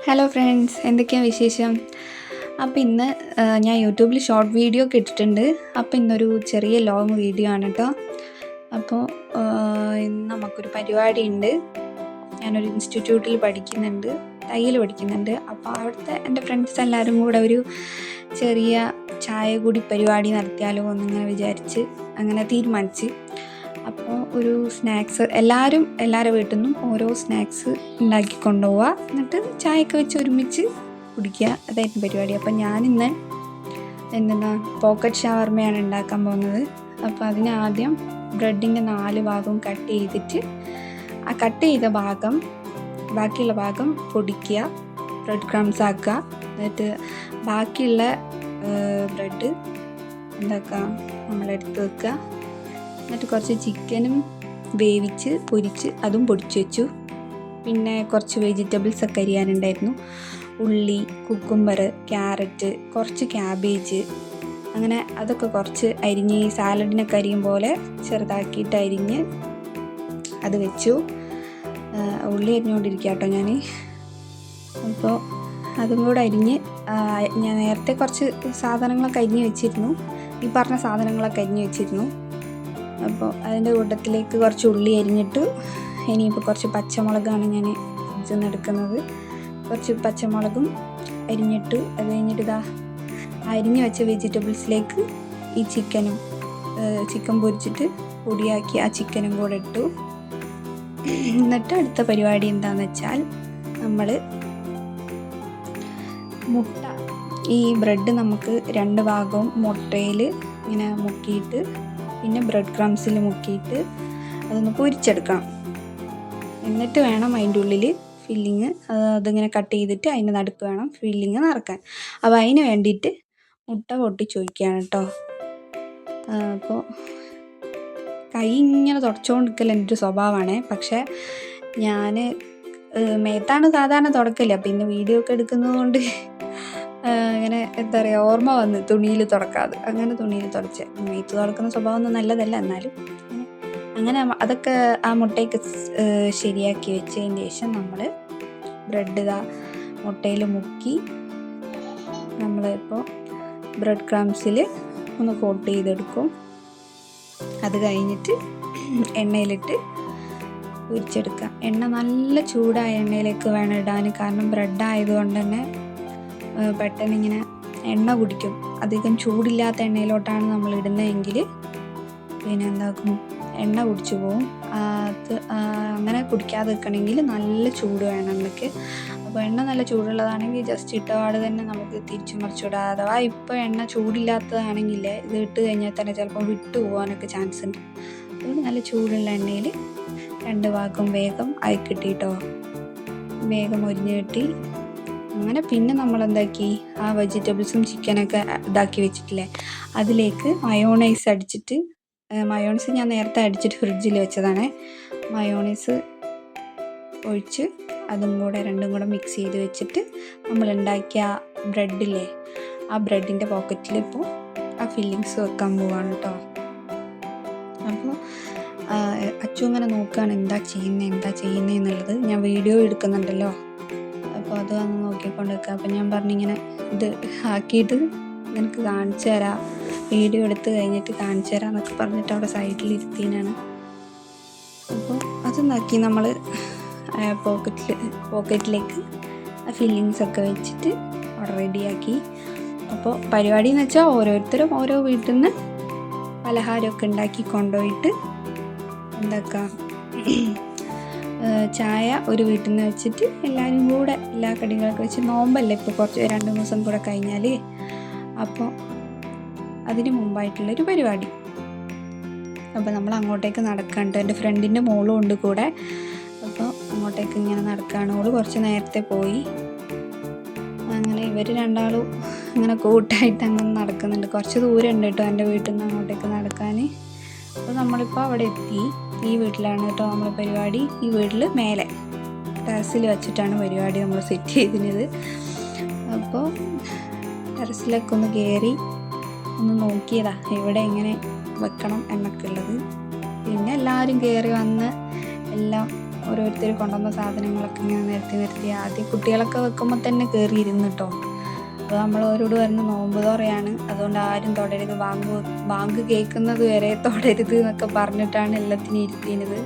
Hello friends, എന്തൊക്കെയാണ് വിശേഷം? അപ്പോൾ ഇന്ന് ഞാൻ യൂട്യൂബിൽ ഷോർട്ട് വീഡിയോ ഒക്കെ ഇട്ടിട്ടുണ്ട്. അപ്പോൾ ഇന്നൊരു ചെറിയ ലോങ് വീഡിയോ ആണ് കേട്ടോ. അപ്പോൾ ഇന്ന് നമുക്കൊരു പരിപാടി ഉണ്ട്. ഞാനൊരു ഇൻസ്റ്റിറ്റ്യൂട്ടിൽ പഠിക്കുന്നുണ്ട്, തയ്യൽ പഠിക്കുന്നുണ്ട്. അപ്പോൾ അവിടുത്തെ എൻ്റെ ഫ്രണ്ട്സ് എല്ലാവരും കൂടെ ഒരു ചെറിയ ചായ കൂടി പരിപാടി നടത്തിയാലോ എന്നിങ്ങനെ വിചാരിച്ച് അങ്ങനെ തീരുമാനിച്ച്. അപ്പോൾ ഒരു സ്നാക്സ് എല്ലാവരുടെ വീട്ടിൽ നിന്നും ഓരോ സ്നാക്സ് ഉണ്ടാക്കി കൊണ്ടുപോവുക, എന്നിട്ട് ചായയൊക്കെ വെച്ച് ഒരുമിച്ച് കുടിക്കുക. അതായിരുന്നു പരിപാടി. അപ്പം ഞാനിന്ന് പോക്കറ്റ് ഷവർമയാണ് ഉണ്ടാക്കാൻ പോകുന്നത്. അപ്പോൾ അതിന് ആദ്യം ബ്രെഡിൻ്റെ 4 ഭാഗവും കട്ട് ചെയ്തിട്ട് ആ കട്ട് ചെയ്ത ബാക്കിയുള്ള ഭാഗം പൊടിക്കുക, ബ്രെഡ് ക്രംസ് ആക്കുക. എന്നിട്ട് ബാക്കിയുള്ള ബ്രെഡ് നമ്മളെടുത്ത് വെക്കുക. എന്നിട്ട് കുറച്ച് ചിക്കനും വേവിച്ച് പൊരിച്ച് അതും പൊടിച്ചു വെച്ചു. പിന്നെ കുറച്ച് വെജിറ്റബിൾസ് ഒക്കെ അരിയാനുണ്ടായിരുന്നു. ഉള്ളി, കുക്കുംബർ, ക്യാരറ്റ്, കുറച്ച് ക്യാബേജ്, അങ്ങനെ അതൊക്കെ കുറച്ച് അരിഞ്ഞ് സാലഡിനൊക്കെ അരിയും പോലെ ചെറുതാക്കിയിട്ട് അരിഞ്ഞ് അത് വെച്ചു. ഉള്ളി അരിഞ്ഞുകൊണ്ടിരിക്കുക കേട്ടോ ഞാൻ. അപ്പോൾ അതും കൂടെ അരിഞ്ഞ് ഞാൻ നേരത്തെ കുറച്ച് സാധനങ്ങളൊക്കെ അരിഞ്ഞ് വെച്ചിരുന്നു. ഈ പറഞ്ഞ സാധനങ്ങളൊക്കെ അരിഞ്ഞ് വെച്ചിരുന്നു. അപ്പോൾ അതിൻ്റെ കൂട്ടത്തിലേക്ക് കുറച്ച് ഉള്ളി അരിഞ്ഞിട്ട് ഇനിയിപ്പോൾ കുറച്ച് പച്ചമുളകാണ് ഞാൻ ഫ്രിഡ്ജിൽ നിന്ന് എടുക്കുന്നത്. കുറച്ച് പച്ചമുളകും അരിഞ്ഞിട്ട് അത് കഴിഞ്ഞിട്ട് അരിഞ്ഞ് വെച്ച വെജിറ്റബിൾസിലേക്ക് ഈ ചിക്കൻ പൊരിച്ചിട്ട് പൊടിയാക്കി ആ ചിക്കനും കൂടെ ഇട്ടു. എന്നിട്ട് അടുത്ത പരിപാടി എന്താണെന്ന് വെച്ചാൽ നമ്മൾ മുട്ട, ഈ ബ്രെഡ് നമുക്ക് 2 ഭാഗവും മുട്ടയിൽ ഇങ്ങനെ മുക്കിയിട്ട് പിന്നെ ബ്രെഡ് ക്രംസിൽ മുക്കിയിട്ട് അതൊന്ന് പൊരിച്ചെടുക്കണം. എന്നിട്ട് വേണം അതിൻ്റെ ഉള്ളിൽ ഫില്ലിങ്, അതിങ്ങനെ കട്ട് ചെയ്തിട്ട് അതിൻ്റെ നടുക്ക് വേണം ഫില്ലിങ് നിറക്കാൻ. അപ്പോൾ അതിന് വേണ്ടിയിട്ട് മുട്ട പൊട്ടിച്ച് ഒഴിക്കുകയാണ് കേട്ടോ. അപ്പോൾ കൈ ഇങ്ങനെ തുടച്ചുകൊണ്ടിരിക്കൽ എൻ്റെ ഒരു സ്വഭാവമാണ്. പക്ഷേ ഞാൻ മേത്താണ് സാധാരണ തുടക്കല്. അപ്പോൾ ഇന്ന് വീഡിയോ ഒക്കെ എടുക്കുന്നത് കൊണ്ട് അങ്ങനെ എന്താ പറയുക, ഓർമ്മ വന്ന് തുണിയിൽ തുടക്കാതെ അങ്ങനെ തുണിയിൽ തുടച്ച്. മേത്ത് തുടക്കുന്ന സ്വഭാവം ഒന്നും നല്ലതല്ല, എന്നാലും അങ്ങനെ അതൊക്കെ ആ മുട്ടയ്ക്ക് ശരിയാക്കി വെച്ചതിന് ശേഷം നമ്മൾ ബ്രെഡ് മുട്ടയിൽ മുക്കി നമ്മളിപ്പോൾ ബ്രെഡ് ക്രംസിൽ ഒന്ന് കോട്ട് ചെയ്തെടുക്കും. അത് കഴിഞ്ഞിട്ട് എണ്ണയിലിട്ട് പൊരിച്ചെടുക്കുക. എണ്ണ നല്ല ചൂടായ എണ്ണയിലേക്ക് വേണം ഇടാൻ. കാരണം ബ്രെഡ് ആയതുകൊണ്ട് തന്നെ പെട്ടെന്ന് ഇങ്ങനെ എണ്ണ കുടിക്കും. അധികം ചൂടില്ലാത്ത എണ്ണയിലോട്ടാണ് നമ്മൾ ഇടുന്നതെങ്കിൽ പിന്നെ എന്താക്കും, എണ്ണ കുടിച്ചു പോവും. അത് അങ്ങനെ കുടിക്കാതെ വെക്കണമെങ്കിൽ നല്ല ചൂട് വേണം എണ്ണയ്ക്ക്. അപ്പോൾ എണ്ണ നല്ല ചൂടുള്ളതാണെങ്കിൽ ജസ്റ്റ് ഇട്ടപാട് തന്നെ നമുക്ക് തിരിച്ചു മറിച്ചിടാം. അഥവാ ഇപ്പോൾ എണ്ണ ചൂടില്ലാത്തതാണെങ്കിൽ ഇത് ഇട്ട് കഴിഞ്ഞാൽ തന്നെ ചിലപ്പോൾ വിട്ടു പോകാനൊക്കെ ചാൻസ് ഉണ്ട്. അതുകൊണ്ട് നല്ല ചൂടുള്ള എണ്ണയിൽ 2 ഭാഗം വേഗം ആയി കിട്ടിയിട്ടോ, വേഗം മൊരിഞ്ഞ് കിട്ടി. അങ്ങനെ പിന്നെ നമ്മൾ എന്താക്കി, ആ വെജിറ്റബിൾസും ചിക്കനൊക്കെ ഇതാക്കി വെച്ചിട്ടില്ലേ, അതിലേക്ക് മയോണൈസ് അടിച്ചിട്ട്, മയോണൈസ് ഞാൻ നേരത്തെ അടിച്ചിട്ട് ഫ്രിഡ്ജിൽ വെച്ചതാണ്. മയോണൈസ് ഒഴിച്ച് അതും കൂടെ രണ്ടും കൂടെ മിക്സ് ചെയ്ത് വെച്ചിട്ട് നമ്മൾ ഉണ്ടാക്കിയ ബ്രെഡില്ലേ, ആ ബ്രെഡിൻ്റെ പോക്കറ്റിൽ ഇപ്പോൾ ആ ഫില്ലിങ്സ് വെക്കാൻ പോവാണ് കേട്ടോ. അപ്പോൾ അച്ചു ഇങ്ങനെ നോക്കുകയാണ് എന്താ ചെയ്യുന്നത് എന്നുള്ളത്. ഞാൻ വീഡിയോ എടുക്കുന്നുണ്ടല്ലോ, അപ്പോൾ അത് വന്ന് നോക്കിക്കൊണ്ട് വെക്കുക. അപ്പോൾ ഞാൻ പറഞ്ഞിങ്ങനെ ഇത് ആക്കിയിട്ട് നിനക്ക് കാണിച്ചു തരാം, വീഡിയോ എടുത്ത് കഴിഞ്ഞിട്ട് കാണിച്ചു തരാം എന്നൊക്കെ പറഞ്ഞിട്ട് അവിടെ സൈഡിൽ ഇരുത്തീനാണ്. അപ്പോൾ അതൊന്നാക്കി നമ്മൾ പോക്കറ്റിലേക്ക് ആ ഫില്ലിങ്സൊക്കെ വെച്ചിട്ട് അവിടെ റെഡിയാക്കി. അപ്പോൾ പരിപാടി എന്ന് വെച്ചാൽ ഓരോരുത്തരും ഓരോ വീട്ടിൽ നിന്ന് പലഹാരമൊക്കെ ഉണ്ടാക്കി കൊണ്ടുപോയിട്ട് എന്താക്കാം, ചായ ഒരു വീട്ടിൽ നിന്ന് വെച്ചിട്ട് എല്ലാവരും കൂടെ എല്ലാ കടികളൊക്കെ വെച്ച്, നോമ്പല്ലേ ഇപ്പോൾ കുറച്ച് 2 ദിവസം കൂടെ കഴിഞ്ഞാൽ, അപ്പോൾ അതിന് മുമ്പായിട്ടുള്ളൊരു പരിപാടി. അപ്പോൾ നമ്മൾ അങ്ങോട്ടേക്ക് നടക്കാണ്ട്, എൻ്റെ ഫ്രണ്ടിൻ്റെ മോളും ഉണ്ട് കൂടെ. അപ്പോൾ അങ്ങോട്ടേക്ക് ഇങ്ങനെ നടക്കുകയാണ്. ഓള് കുറച്ച് നേരത്തെ പോയി. അങ്ങനെ ഇവർ രണ്ടാളും ഇങ്ങനെ കൂട്ടായിട്ട് അങ്ങനെ നടക്കുന്നുണ്ട്. കുറച്ച് ദൂരം ഉണ്ട് കേട്ടോ എൻ്റെ വീട്ടിൽ നിന്ന് അങ്ങോട്ടേക്ക് നടക്കാൻ. അപ്പോൾ നമ്മളിപ്പോൾ അവിടെ എത്തി. ഈ വീട്ടിലാണ് കേട്ടോ നമ്മൾ പരിപാടി. ഈ വീട്ടിൽ മേലെ ടെറസിൽ വെച്ചിട്ടാണ് പരിപാടി നമ്മൾ സെറ്റ് ചെയ്തിരുന്നത്. അപ്പോൾ ടെറസിലൊക്കെ ഒന്ന് കയറി ഒന്ന് നോക്കിയതാ ഇവിടെ എങ്ങനെ വെക്കണം എന്നൊക്കെ ഉള്ളത്. പിന്നെ എല്ലാവരും കയറി വന്ന് എല്ലാം ഓരോരുത്തർ കൊണ്ടുവന്ന സാധനങ്ങളൊക്കെ ഇങ്ങനെ നിരത്തി ആദ്യം കുട്ടികളൊക്കെ വെക്കുമ്പോൾ തന്നെ കയറിയിരുന്നു കേട്ടോ. അപ്പോൾ നമ്മൾ അവരോട് പറഞ്ഞ് നോമ്പ് തുറയാണ്, അതുകൊണ്ട് ആരും തൊടരുത്, ബാങ്ക് കേൾക്കുന്നത് വരെ തൊടരുത് എന്നൊക്കെ പറഞ്ഞിട്ടാണ് എല്ലാത്തിനും ഇരുത്തിയത്.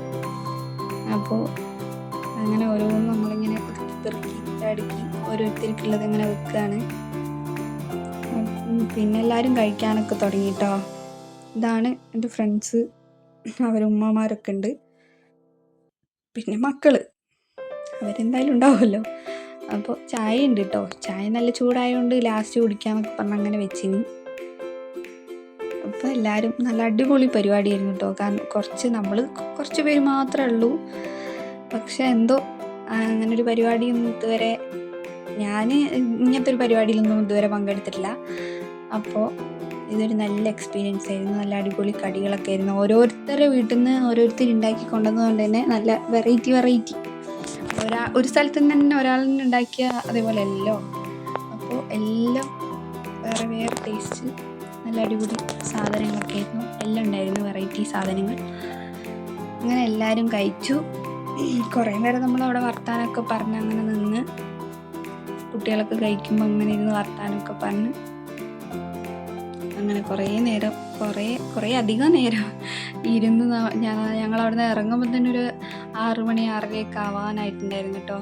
അപ്പോൾ അങ്ങനെ ഓരോന്നും നമ്മളിങ്ങനെ പെറുക്കി അടുക്കി ഓരോരുത്തർക്കുള്ളത് ഇങ്ങനെ വെക്കുകയാണ്. പിന്നെ എല്ലാവരും കഴിക്കാനൊക്കെ തുടങ്ങി കേട്ടോ. ഇതാണ് എൻ്റെ ഫ്രണ്ട്സ്, അവരുമ്മമാരൊക്കെ ഉണ്ട്. പിന്നെ മക്കൾ അവരെന്തായാലും ഉണ്ടാവുമല്ലോ. അപ്പോൾ ചായ ഉണ്ട് കേട്ടോ. ചായ നല്ല ചൂടായതുകൊണ്ട് ലാസ്റ്റ് കുടിക്കാമെന്നൊക്കെ പറഞ്ഞ് അങ്ങനെ വെച്ചിനി. അപ്പോൾ എല്ലാവരും നല്ല അടിപൊളി പരിപാടിയായിരുന്നു കേട്ടോ. കാരണം നമ്മൾ കുറച്ച് പേര് മാത്രമേ ഉള്ളൂ. പക്ഷെ എന്തോ അങ്ങനൊരു പരിപാടിയൊന്നും ഇതുവരെ ഞാൻ ഇങ്ങനത്തെ ഒരു പരിപാടിയിലൊന്നും ഇതുവരെ പങ്കെടുത്തിട്ടില്ല. അപ്പോൾ ഇതൊരു നല്ല എക്സ്പീരിയൻസ് ആയിരുന്നു. നല്ല അടിപൊളി കടികളൊക്കെ ആയിരുന്നു. ഓരോരുത്തരുടെ വീട്ടിൽ നിന്ന് ഓരോരുത്തർ ഉണ്ടാക്കി കൊണ്ടുവന്നതുകൊണ്ട് തന്നെ നല്ല വെറൈറ്റി ഒരു സ്ഥലത്ത് നിന്ന് തന്നെ ഒരാളിൽ നിന്ന് ഉണ്ടാക്കിയ അതേപോലെ അല്ലല്ലോ. അപ്പോൾ എല്ലാം വേറെ ടേസ്റ്റ്, നല്ല അടിപൊളി സാധനങ്ങളൊക്കെ ആയിരുന്നു. എല്ലാം ഉണ്ടായിരുന്നു, വെറൈറ്റി സാധനങ്ങൾ. അങ്ങനെ എല്ലാവരും കഴിച്ചു. കുറേ നേരം നമ്മളവിടെ വർത്താനമൊക്കെ പറഞ്ഞ് അങ്ങനെ നിന്ന് കുട്ടികളൊക്കെ കഴിക്കുമ്പോൾ അങ്ങനെ ഇരുന്ന് വർത്താനമൊക്കെ പറഞ്ഞ് അങ്ങനെ കുറേ അധികം നേരം ഇരുന്ന് ഞങ്ങളവിടെ നിന്ന് ഇറങ്ങുമ്പോൾ തന്നെ ഒരു 6 മണി 6:30 ആവാനായിട്ടുണ്ടായിരുന്നു കേട്ടോ.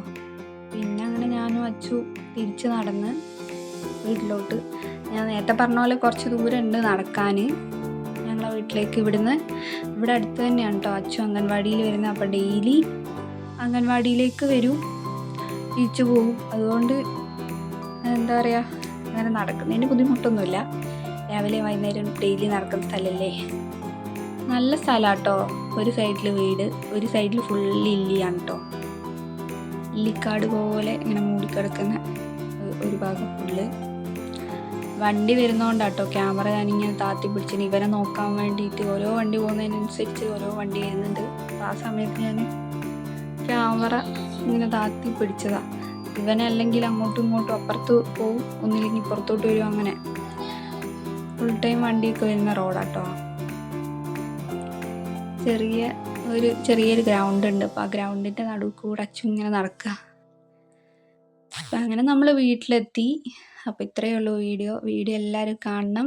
പിന്നെ അങ്ങനെ ഞാനും അച്ചു തിരിച്ച് നടന്ന് വീട്ടിലോട്ട്. ഞാൻ നേരത്തെ പറഞ്ഞ പോലെ കുറച്ച് ദൂരം ഉണ്ട് നടക്കാൻ ഞങ്ങളെ വീട്ടിലേക്ക്. ഇവിടെ അടുത്ത് തന്നെയാണ് കേട്ടോ അച്ചു അംഗൻവാടിയിൽ വരുന്നത്. അപ്പോൾ ഡെയിലി അംഗൻവാടിയിലേക്ക് വരും, തിരിച്ചു പോകും. അതുകൊണ്ട് എന്താ പറയുക, അങ്ങനെ നടക്കുന്നതിന് ബുദ്ധിമുട്ടൊന്നുമില്ല. രാവിലെ വൈകുന്നേരം ഡെയിലി നടക്കുന്ന സ്ഥലമല്ലേ. നല്ല സ്ഥലമാണ് കേട്ടോ. ഒരു സൈഡിൽ വീട്, ഒരു സൈഡിൽ ഫുള്ള് ഇല്ലിയാണ് കേട്ടോ. ഇല്ലിക്കാട് പോലെ ഇങ്ങനെ മൂടിക്കിടക്കുന്ന ഒരു ഭാഗം ഫുള്ള്. വണ്ടി വരുന്നതുകൊണ്ടാട്ടോ ക്യാമറ ഞാനിങ്ങനെ താത്തി പിടിച്ചിന് ഇവരെ നോക്കാൻ വേണ്ടിയിട്ട്. ഓരോ വണ്ടി പോകുന്നതിനനുസരിച്ച് ഓരോ വണ്ടി വരുന്നുണ്ട്. അപ്പോൾ ആ സമയത്ത് ഞാൻ ക്യാമറ ഇങ്ങനെ താത്തി പിടിച്ചതാണ്. ഇവനെ അല്ലെങ്കിൽ അങ്ങോട്ടും ഇങ്ങോട്ടും അപ്പുറത്ത് പോവും, ഒന്നില്ലെങ്കിൽ പുറത്തോട്ട് വരും. അങ്ങനെ ഫുൾ ടൈം വണ്ടിയൊക്കെ വരുന്ന റോഡാട്ടോ. ചെറിയൊരു ഗ്രൗണ്ട് ഉണ്ട്. അപ്പോൾ ആ ഗ്രൗണ്ടിൻ്റെ നടുവ് കൂടെ അച്ചു ഇങ്ങനെ നടക്കുക. അപ്പം അങ്ങനെ നമ്മൾ വീട്ടിലെത്തി. അപ്പോൾ ഇത്രയേ ഉള്ളൂ വീഡിയോ എല്ലാവരും കാണണം,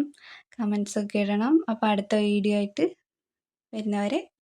കമൻസൊക്കെ ഇടണം. അപ്പോൾ അടുത്ത വീഡിയോ ആയിട്ട് വരുന്നവരെ